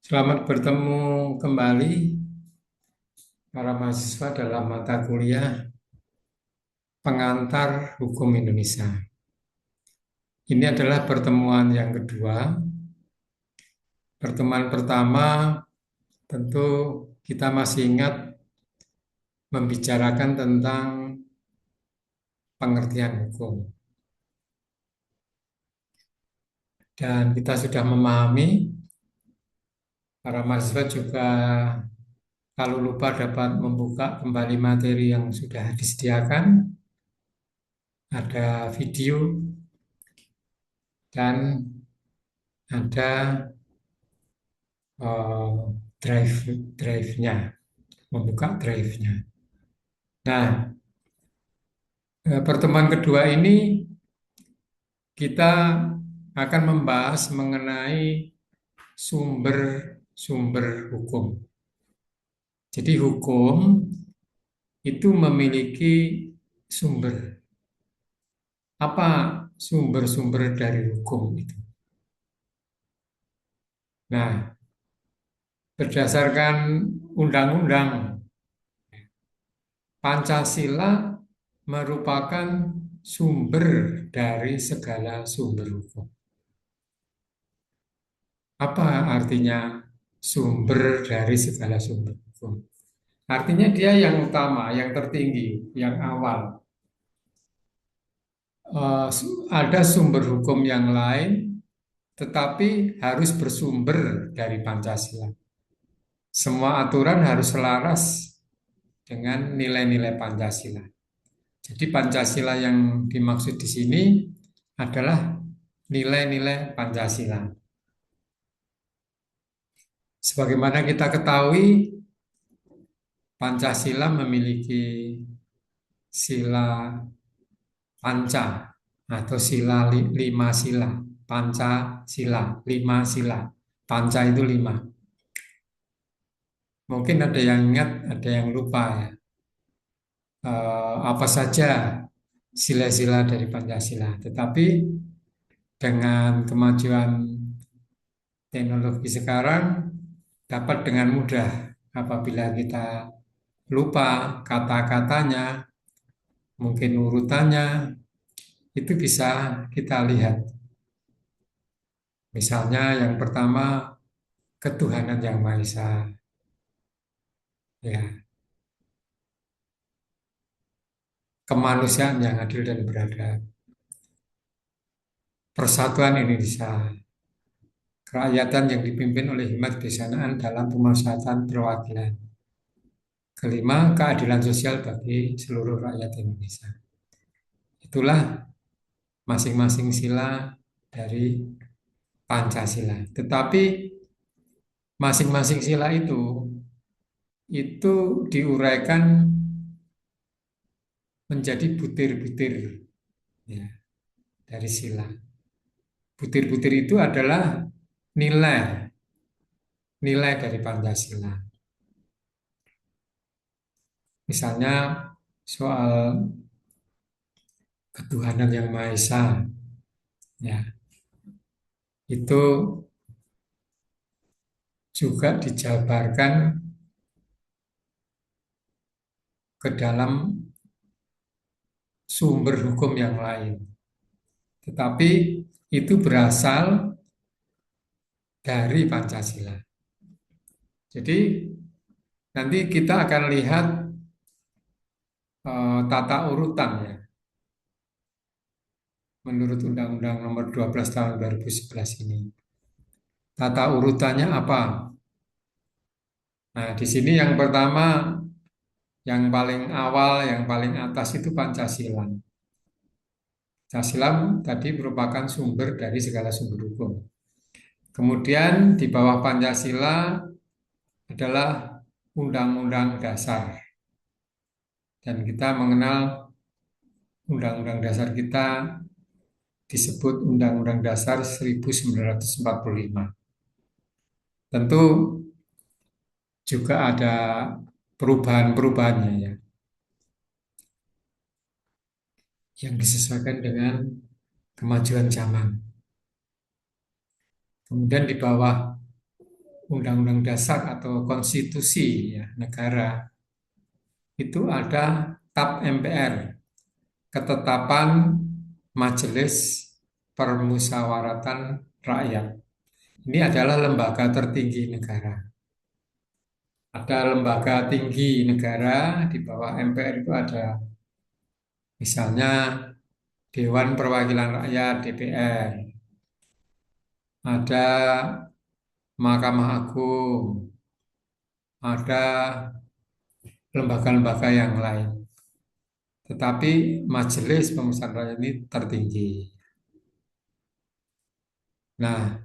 Selamat bertemu kembali para mahasiswa dalam mata kuliah Pengantar Hukum Indonesia. Ini adalah pertemuan yang kedua. Pertemuan pertama tentu kita masih ingat membicarakan tentang pengertian hukum. Dan kita sudah memahami, para mahasiswa juga kalau lupa dapat membuka kembali materi yang sudah disediakan. Ada video dan ada eh, drive-nya, membuka drive-nya. Nah, pertemuan kedua ini kita akan membahas mengenai sumber-sumber hukum. Jadi hukum itu memiliki sumber. Apa sumber-sumber dari hukum itu? Nah, berdasarkan undang-undang Pancasila merupakan sumber dari segala sumber hukum. Apa artinya sumber dari segala sumber hukum? Artinya dia yang utama, yang tertinggi, yang awal. Ada sumber hukum yang lain, tetapi harus bersumber dari Pancasila. Semua aturan harus selaras dengan nilai-nilai Pancasila. Jadi Pancasila yang dimaksud di sini adalah nilai-nilai Pancasila. Sebagaimana kita ketahui, Pancasila memiliki sila panca atau lima sila. Panca sila, lima sila. Panca itu lima. Mungkin ada yang ingat, ada yang lupa ya. Apa saja sila-sila dari Pancasila. Tetapi dengan kemajuan teknologi sekarang dapat dengan mudah apabila kita lupa kata-katanya, mungkin urutannya, itu bisa kita lihat. Misalnya yang pertama, ketuhanan yang Maha Esa. Ya, kemanusiaan yang adil dan beradab. Persatuan Indonesia. Kerakyatan yang dipimpin oleh hikmat kebijaksanaan dalam pemusatan perwakilan. Kelima, keadilan sosial bagi seluruh rakyat Indonesia. Itulah masing-masing sila dari Pancasila. Tetapi masing-masing sila itu diuraikan menjadi butir-butir ya, dari sila. Butir-butir itu adalah nilai nilai dari Pancasila. Misalnya soal ketuhanan yang Maha Esa, ya itu juga dijabarkan ke dalam sumber hukum yang lain. Tetapi itu berasal dari Pancasila. Jadi nanti kita akan lihat tata urutan ya. Menurut Undang-Undang Nomor 12 Tahun 2011 ini. Tata urutannya apa? Nah, di sini yang pertama, yang paling awal, yang paling atas itu Pancasila. Pancasila tadi merupakan sumber dari segala sumber hukum. Kemudian di bawah Pancasila adalah Undang-Undang Dasar. Dan kita mengenal Undang-Undang Dasar kita disebut Undang-Undang Dasar 1945. Tentu juga ada perubahan-perubahannya ya, yang disesuaikan dengan kemajuan zaman. Kemudian di bawah undang-undang dasar atau konstitusi ya, negara itu ada TAP MPR, ketetapan Majelis Permusyawaratan Rakyat. Ini adalah lembaga tertinggi negara. Ada lembaga tinggi negara di bawah MPR itu ada misalnya Dewan Perwakilan Rakyat DPR, ada Mahkamah Agung, ada lembaga-lembaga yang lain. Tetapi Majelis Pemusyawaratan Rakyat ini tertinggi. Nah,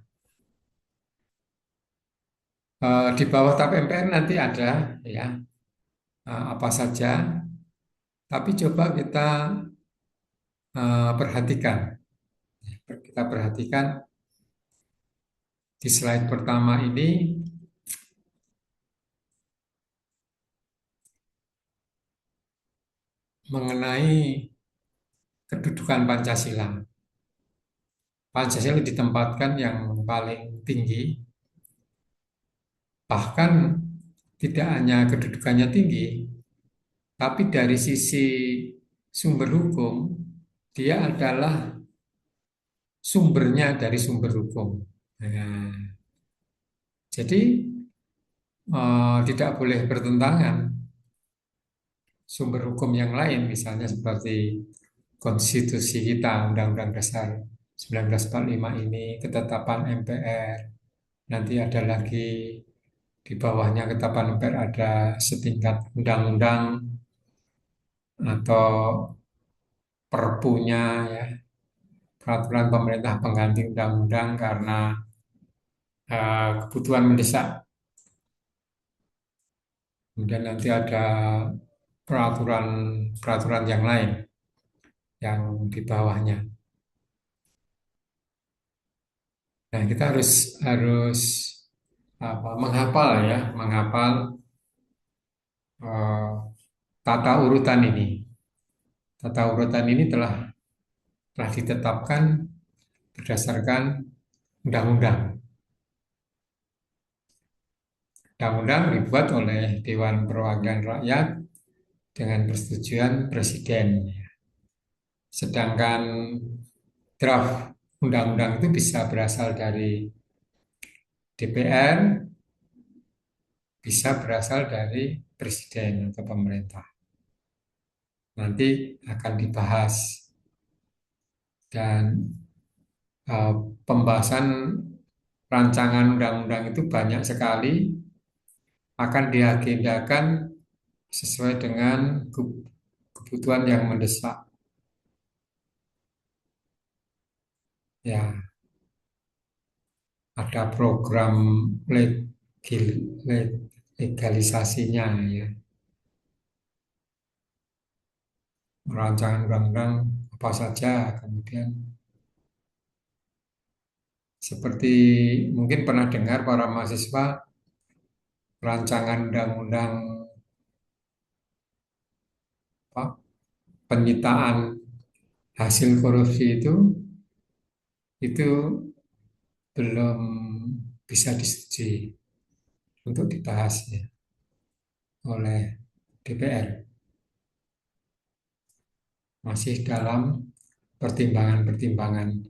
di bawah TAP MPR nanti ada ya apa saja. Tapi coba kita perhatikan, kita perhatikan di slide pertama ini mengenai kedudukan Pancasila. Pancasila ditempatkan yang paling tinggi, bahkan tidak hanya kedudukannya tinggi, tapi dari sisi sumber hukum, dia adalah sumbernya dari sumber hukum. Nah, jadi tidak boleh bertentangan sumber hukum yang lain, misalnya seperti konstitusi kita, Undang-Undang Dasar 1945 ini, ketetapan MPR, nanti ada lagi di bawahnya ketetapan MPR ada setingkat undang-undang atau perpunya ya, peraturan pemerintah pengganti undang-undang karena kebutuhan mendesak. Kemudian nanti ada peraturan-peraturan yang lain yang di bawahnya. Nah, kita harus harus menghafal ya, menghafal eh, tata urutan ini. Tata urutan ini telah ditetapkan berdasarkan undang-undang. Undang-undang dibuat oleh Dewan Perwakilan Rakyat dengan persetujuan Presiden. Sedangkan draft undang-undang itu bisa berasal dari DPR, bisa berasal dari Presiden atau pemerintah. Nanti akan dibahas dan eh, pembahasan rancangan undang-undang itu banyak sekali akan diagendakan sesuai dengan kebutuhan yang mendesak. Ya, ada program legalisasinya ya, rancangan undang-undang apa saja, kemudian seperti mungkin pernah dengar para mahasiswa rancangan undang-undang apa, penyitaan hasil korupsi itu belum bisa disetujui untuk dibahas ya, oleh DPR, masih dalam pertimbangan-pertimbangan.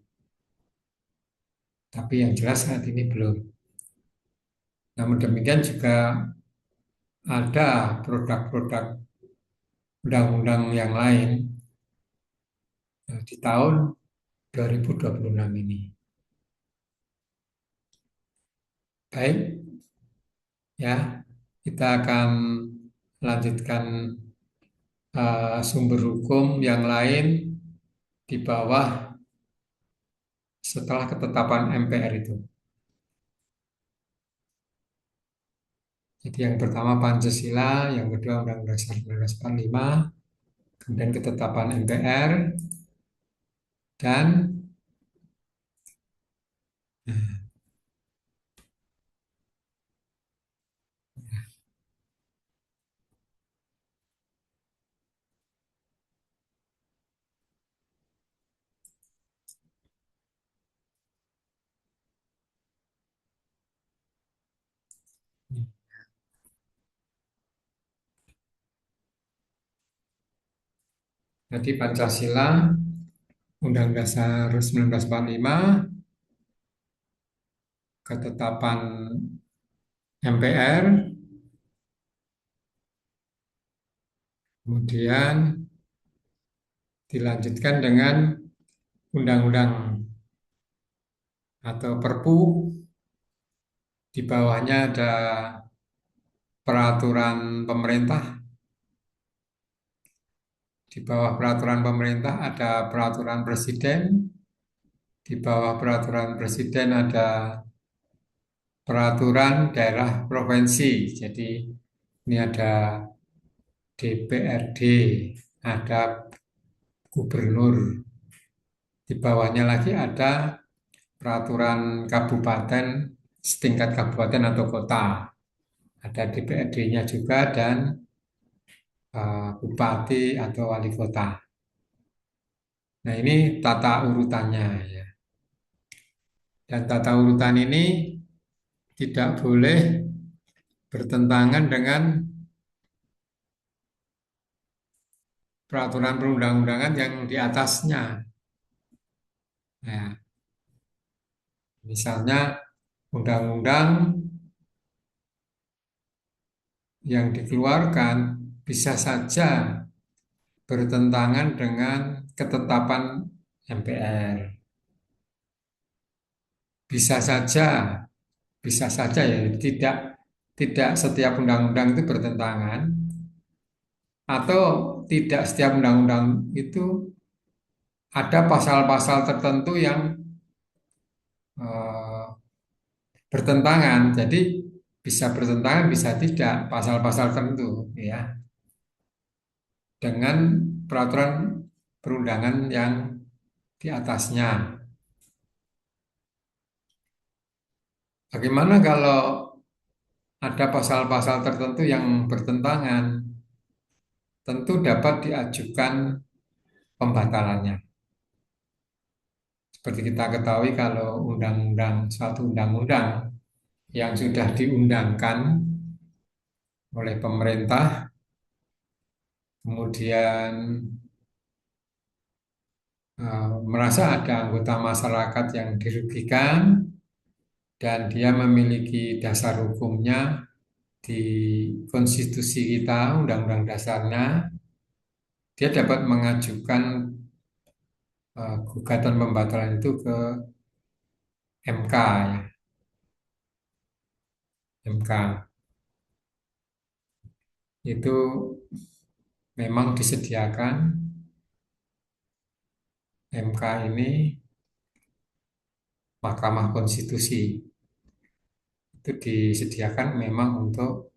Tapi yang jelas saat ini belum. Namun demikian juga ada produk-produk undang-undang yang lain di tahun 2026 ini. Baik, ya, kita akan lanjutkan sumber hukum yang lain di bawah setelah ketetapan MPR itu. Jadi yang pertama Pancasila, yang kedua Undang-Undang Dasar 1945, kemudian ketetapan MPR, dan Jadi Pancasila, Undang Dasar 1945, ketetapan MPR, kemudian dilanjutkan dengan undang-undang atau Perpu, di bawahnya ada peraturan pemerintah, di bawah peraturan pemerintah ada peraturan presiden, di bawah peraturan presiden ada peraturan daerah provinsi. Jadi ini ada DPRD, ada gubernur. Di bawahnya lagi ada peraturan kabupaten setingkat kabupaten atau kota. Ada DPRD-nya juga dan bupati atau wali kota. Nah, ini tata urutannya ya. Dan tata urutan ini tidak boleh bertentangan dengan peraturan perundang-undangan yang di atasnya. Nah, misalnya undang-undang yang dikeluarkan bisa saja bertentangan dengan ketetapan MPR. Bisa saja, bisa saja ya, tidak tidak setiap undang-undang itu bertentangan atau tidak setiap undang-undang itu ada pasal-pasal tertentu yang eh, bertentangan. Jadi bisa bertentangan, bisa tidak pasal-pasal tertentu ya dengan peraturan perundangan yang di atasnya. Bagaimana kalau ada pasal-pasal tertentu yang bertentangan? Tentu dapat diajukan pembatalannya. Seperti kita ketahui kalau suatu undang-undang yang sudah diundangkan oleh pemerintah, kemudian merasa ada anggota masyarakat yang dirugikan dan dia memiliki dasar hukumnya di konstitusi kita, undang-undang dasarnya, dia dapat mengajukan gugatan pembatalan itu ke MK ya, MK itu memang disediakan MK ini Mahkamah Konstitusi itu disediakan memang untuk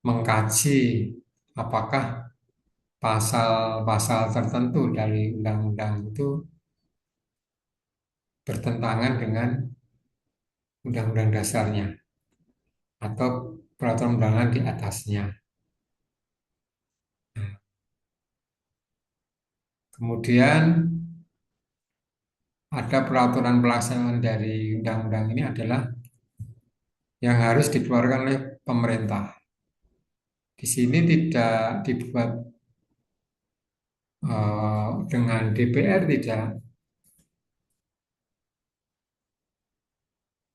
mengkaji apakah pasal-pasal tertentu dari undang-undang itu bertentangan dengan undang-undang dasarnya atau peraturan undangan di atasnya. Kemudian ada peraturan pelaksanaan dari undang-undang ini adalah yang harus dikeluarkan oleh pemerintah. Di sini tidak dibuat dengan DPR tidak,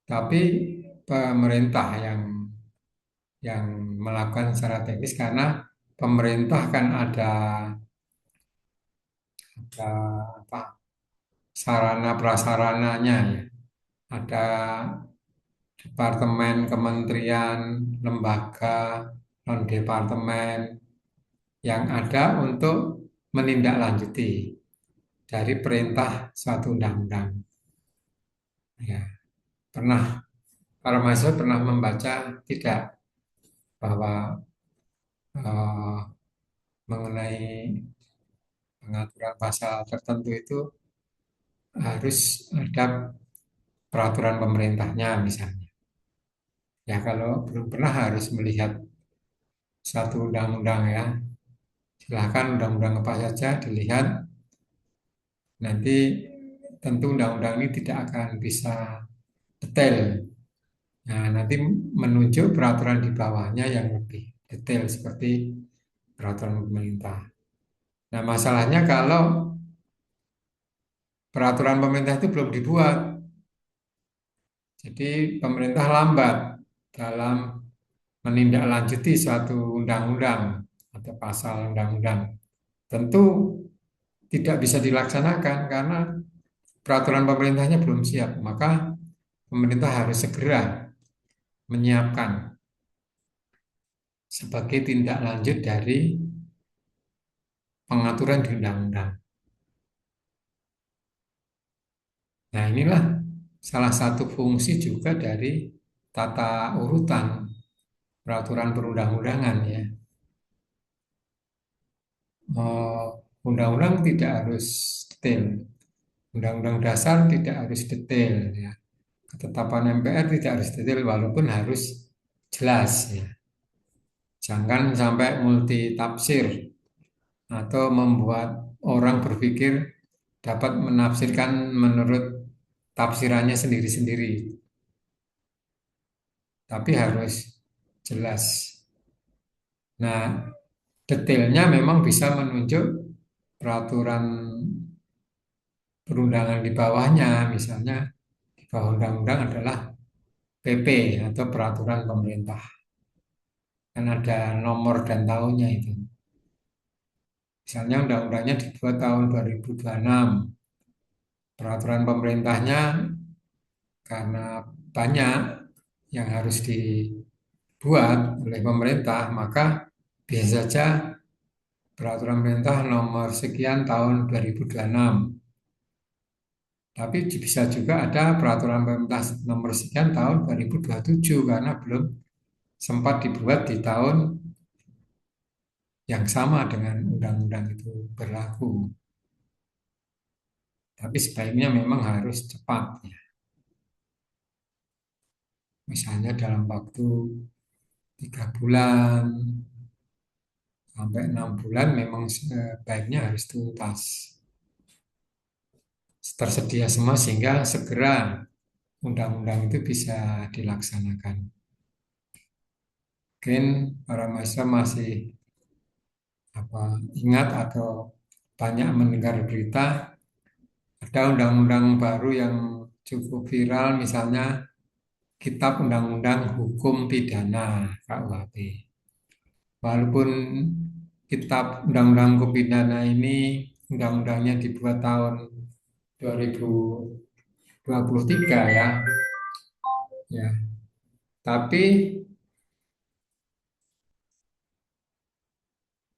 tapi pemerintah yang melakukan secara teknis karena pemerintah kan ada apa sarana prasarananya ya, ada departemen, kementerian, lembaga, non departemen yang ada untuk menindaklanjuti dari perintah suatu undang-undang. Ya, pernah para mahasiswa pernah membaca tidak bahwa eh, mengenai pengaturan pasal tertentu itu harus ada peraturan pemerintahnya misalnya. Ya kalau belum pernah harus melihat satu undang-undang ya, silahkan undang-undang apa saja dilihat. Nanti tentu undang-undang ini tidak akan bisa detail. Nah, nanti menunjuk peraturan di bawahnya yang lebih detail seperti peraturan pemerintah. Nah, masalahnya kalau peraturan pemerintah itu belum dibuat, jadi pemerintah lambat dalam menindaklanjuti suatu undang-undang atau pasal undang-undang. Tentu tidak bisa dilaksanakan karena peraturan pemerintahnya belum siap. Maka pemerintah harus segera menyiapkan sebagai tindak lanjut dari pengaturan di undang-undang. Nah, inilah salah satu fungsi juga dari tata urutan peraturan perundang-undangan ya. Eh, Undang-undang tidak harus detail, undang-undang dasar tidak harus detail ya. Ketetapan MPR tidak harus detail walaupun harus jelas ya. Jangan sampai multi tafsir atau membuat orang berpikir dapat menafsirkan menurut tafsirannya sendiri-sendiri, tapi harus jelas. Nah, detailnya memang bisa menunjuk peraturan perundangan di bawahnya, misalnya di bawah undang-undang adalah PP atau peraturan pemerintah. Kan ada nomor dan tahunnya itu. Misalnya undang-undangnya dibuat tahun 2026. Peraturan pemerintahnya karena banyak yang harus dibuat oleh pemerintah, maka bisa saja peraturan pemerintah nomor sekian tahun 2026. Tapi bisa juga ada peraturan pemerintah nomor sekian tahun 2027 karena belum sempat dibuat di tahun yang sama dengan undang-undang itu berlaku. Tapi sebaiknya memang harus cepat ya. Misalnya dalam waktu 3 bulan sampai 6 bulan memang sebaiknya harus tuntas. Tersedia semua sehingga segera undang-undang itu bisa dilaksanakan. Mungkin para mahasiswa masih ingat atau banyak mendengar berita ada undang-undang baru yang cukup viral, misalnya Kitab Undang-Undang Hukum Pidana KUHP. Walaupun Kitab Undang-Undang Hukum Pidana ini undang-undangnya dibuat tahun 2023 ya, ya. Tapi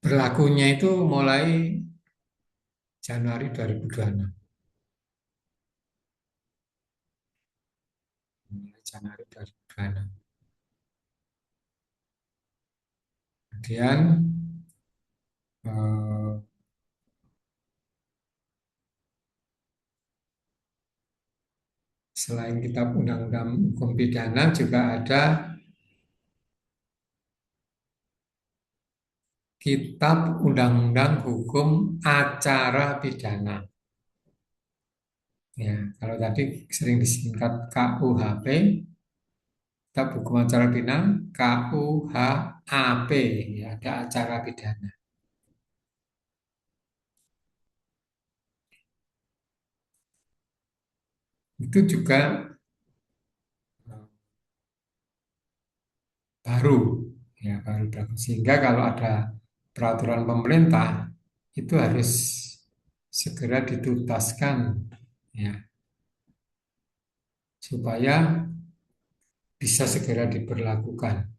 berlakunya itu mulai Januari 2026. Mulai Januari 2026. Kemudian eh, selain Kitab Undang-Undang Hukum Pidana juga ada Kitab Undang-Undang Hukum Acara Pidana. Ya, kalau tadi sering disingkat KUHP, Kitab Hukum Acara Pidana, KUHAP, ya, ada acara pidana. Itu juga baru, ya baru berlaku. Sehingga kalau ada peraturan pemerintah itu harus segera dituntaskan, ya, supaya bisa segera diberlakukan.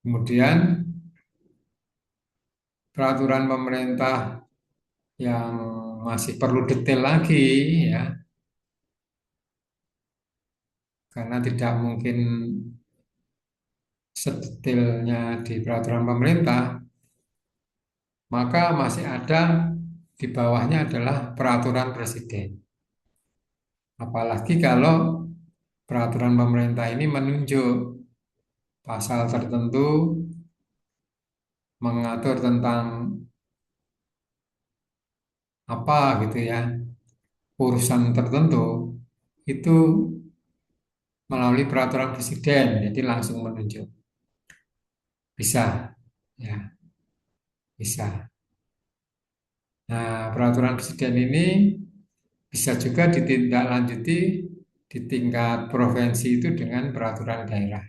Kemudian peraturan pemerintah yang masih perlu detail lagi, ya, karena tidak mungkin sedetailnya di peraturan pemerintah, maka masih ada di bawahnya adalah peraturan presiden. Apalagi kalau peraturan pemerintah ini menunjuk pasal tertentu mengatur tentang apa gitu ya, urusan tertentu itu melalui peraturan presiden, jadi langsung menunjuk. bisa, ya bisa. Nah, peraturan presiden ini bisa juga ditindaklanjuti di tingkat provinsi itu dengan peraturan daerah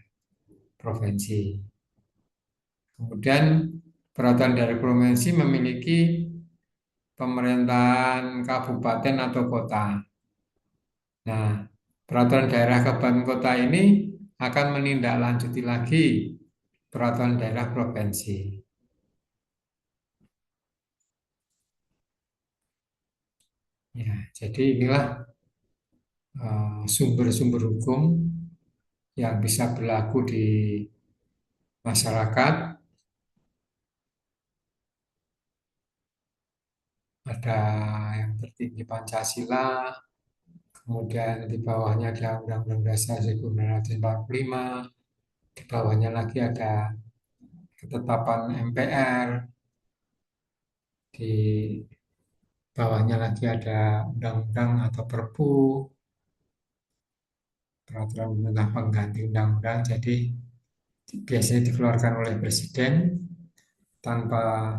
provinsi. Kemudian peraturan daerah provinsi memiliki pemerintahan kabupaten atau kota. Nah, peraturan daerah kabupaten kota ini akan menindaklanjuti lagi peraturan daerah provinsi. Ya, jadi inilah sumber-sumber hukum yang bisa berlaku di masyarakat. Ada yang tertinggi Pancasila, kemudian di bawahnya ada Undang-Undang Dasar 1945, di bawahnya lagi ada ketetapan MPR, di bawahnya lagi ada undang-undang atau perpu, peraturan pemerintah pengganti undang-undang. Jadi biasanya dikeluarkan oleh presiden tanpa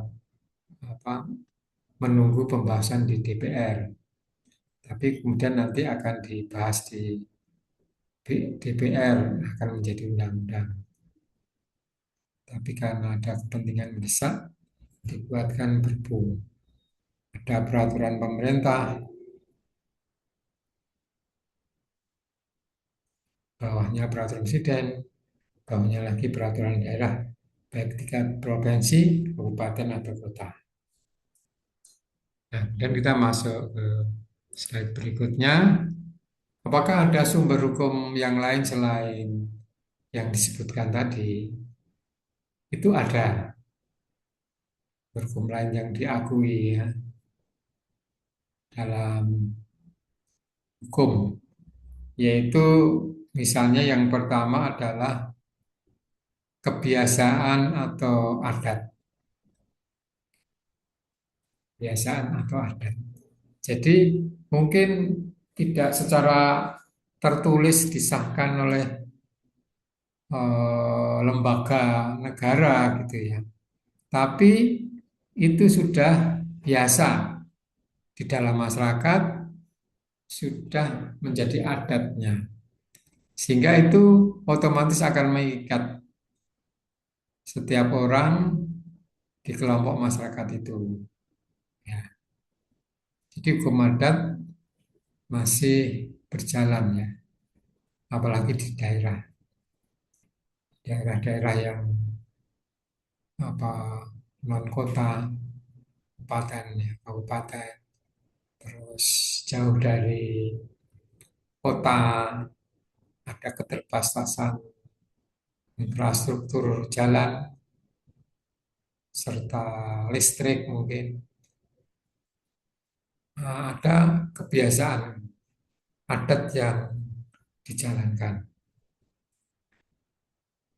apa, menunggu pembahasan di DPR. Tapi kemudian nanti akan dibahas di DPR, akan menjadi undang-undang. Tapi karena ada kepentingan mendesak, dibuatkan perpu. Ada peraturan pemerintah, bawahnya peraturan presiden, bawahnya lagi peraturan daerah, baik tingkat provinsi, kabupaten, atau kota. Nah, dan kita masuk ke slide berikutnya. Apakah ada sumber hukum yang lain selain yang disebutkan tadi? Itu ada sumber hukum lain yang diakui ya, dalam hukum, yaitu misalnya yang pertama adalah kebiasaan atau adat. Kebiasaan atau adat. Jadi mungkin tidak secara tertulis disahkan oleh lembaga negara gitu ya. Tapi itu sudah biasa di dalam masyarakat, sudah menjadi adatnya. Sehingga itu otomatis akan mengikat setiap orang di kelompok masyarakat itu. Ya. Jadi hukum adat masih berjalan ya, apalagi di daerah-daerah yang apa non kota, kabupaten ya, kabupaten, terus jauh dari kota, ada keterbatasan infrastruktur jalan serta listrik mungkin. Nah, ada kebiasaan adat yang dijalankan.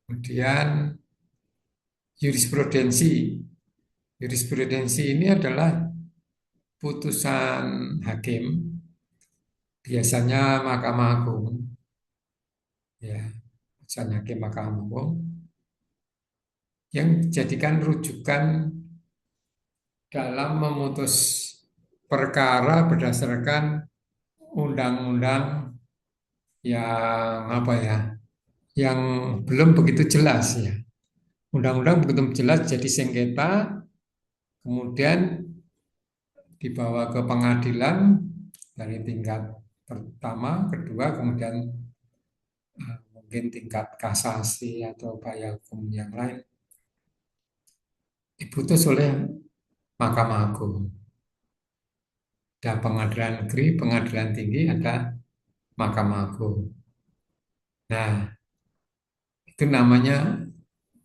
Kemudian jurisprudensi. Jurisprudensi ini adalah putusan hakim, biasanya Mahkamah Agung, ya, putusan hakim Mahkamah Agung yang dijadikan rujukan dalam memutus perkara berdasarkan undang-undang yang apa ya, yang belum begitu jelas ya. Undang-undang begitu jelas jadi sengketa, kemudian dibawa ke pengadilan dari tingkat pertama, kedua, kemudian mungkin tingkat kasasi atau upaya hukum yang lain diputus oleh Mahkamah Agung. Ada pengadilan negeri, pengadilan tinggi, ada Mahkamah Agung. Nah, itu namanya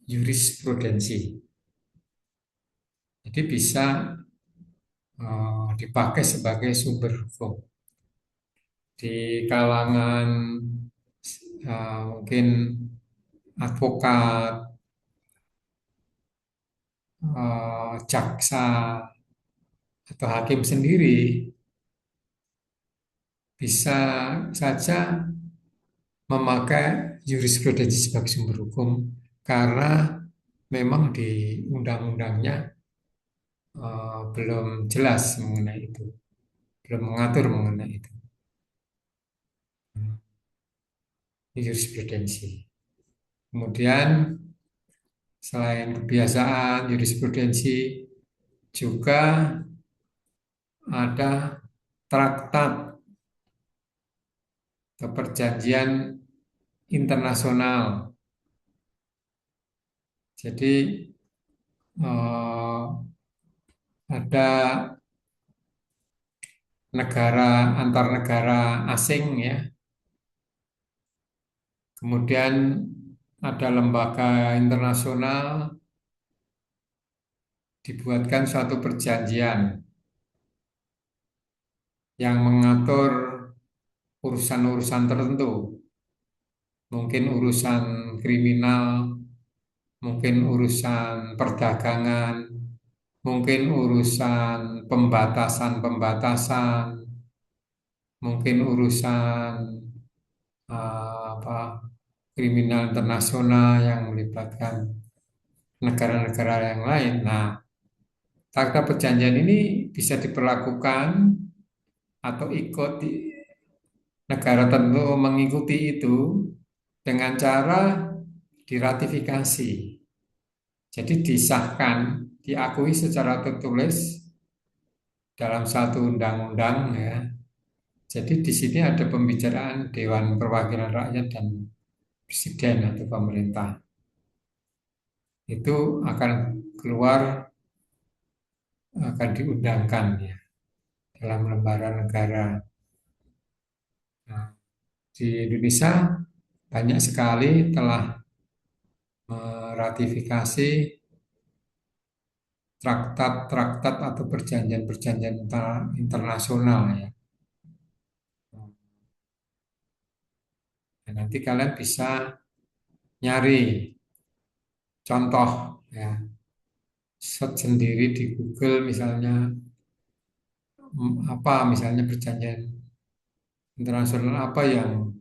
jurisprudensi. Jadi bisa dipakai sebagai sumber hukum di kalangan mungkin advokat, jaksa, atau hakim sendiri bisa saja memakai jurisprudensi sebagai sumber hukum karena memang di undang-undangnya belum jelas mengenai itu, belum mengatur mengenai itu. Ini jurisprudensi. Kemudian selain kebiasaan jurisprudensi juga ada traktat atau perjanjian internasional. Jadi ada negara antar negara asing ya. Kemudian ada lembaga internasional dibuatkan suatu perjanjian yang mengatur urusan-urusan tertentu, mungkin urusan kriminal, mungkin urusan perdagangan, mungkin urusan pembatasan-pembatasan, mungkin urusan apa kriminal internasional yang melibatkan negara-negara yang lain. Nah, fakta perjanjian ini bisa diperlakukan atau ikut di negara tertentu mengikuti itu dengan cara diratifikasi. Jadi disahkan, diakui secara tertulis dalam satu undang-undang ya. Jadi di sini ada pembicaraan Dewan Perwakilan Rakyat dan Presiden atau pemerintah. Itu akan keluar, akan diundangkan ya dalam lembaran negara. Nah, di Indonesia banyak sekali telah meratifikasi traktat-traktat atau perjanjian-perjanjian internasional ya. Dan nanti kalian bisa nyari contoh ya, search sendiri di Google misalnya apa misalnya perjanjian internasional apa yang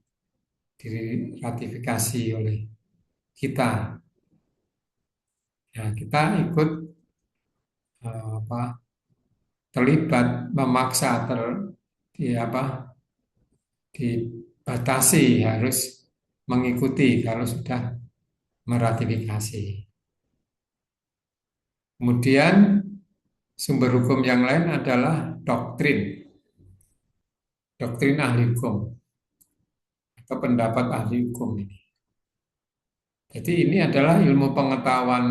diratifikasi oleh kita. Ya, kita ikut apa terlibat memaksa di apa dibatasi harus mengikuti kalau sudah meratifikasi. Kemudian sumber hukum yang lain adalah doktrin, doktrin ahli hukum atau pendapat ahli hukum ini. Jadi ini adalah ilmu pengetahuan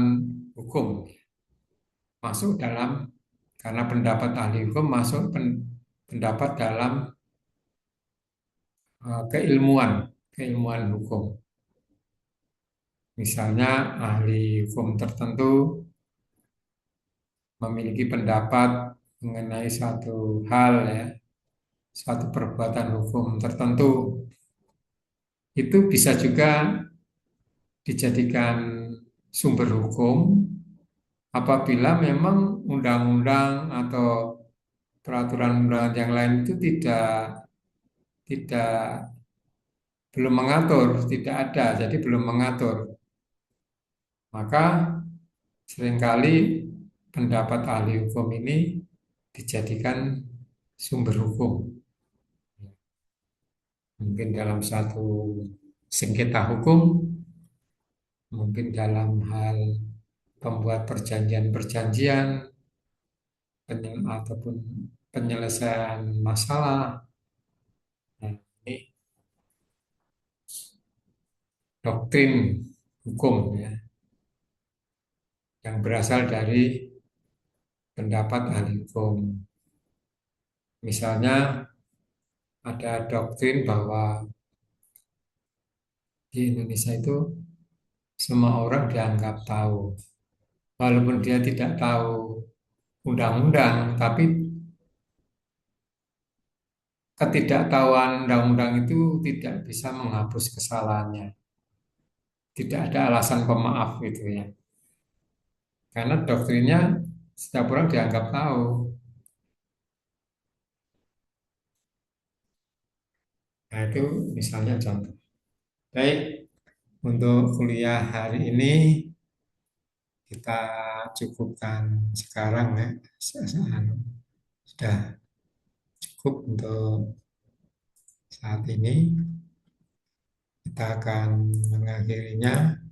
hukum masuk dalam karena pendapat ahli hukum masuk pendapat dalam keilmuan hukum. Misalnya ahli hukum tertentu memiliki pendapat mengenai suatu hal ya, suatu perbuatan hukum tertentu, itu bisa juga dijadikan sumber hukum apabila memang undang-undang atau peraturan undangan yang lain itu tidak belum mengatur, tidak ada, jadi belum mengatur. Maka seringkali pendapat ahli hukum ini dijadikan sumber hukum. Mungkin dalam satu sengketa hukum, mungkin dalam hal pembuat perjanjian-perjanjian ataupun penyelesaian masalah. Nah, ini doktrin hukum ya, yang berasal dari pendapat ahli hukum. Misalnya ada doktrin bahwa di Indonesia itu semua orang dianggap tahu. Walaupun dia tidak tahu undang-undang, tapi ketidaktahuan undang-undang itu tidak bisa menghapus kesalahannya. Tidak ada alasan pemaaf gitu ya. Karena doktrinnya setiap orang dianggap tahu. Nah itu misalnya contoh. Baik, untuk kuliah hari ini kita cukupkan sekarang ya. Sudah cukup untuk saat ini. Kita akan mengakhirinya.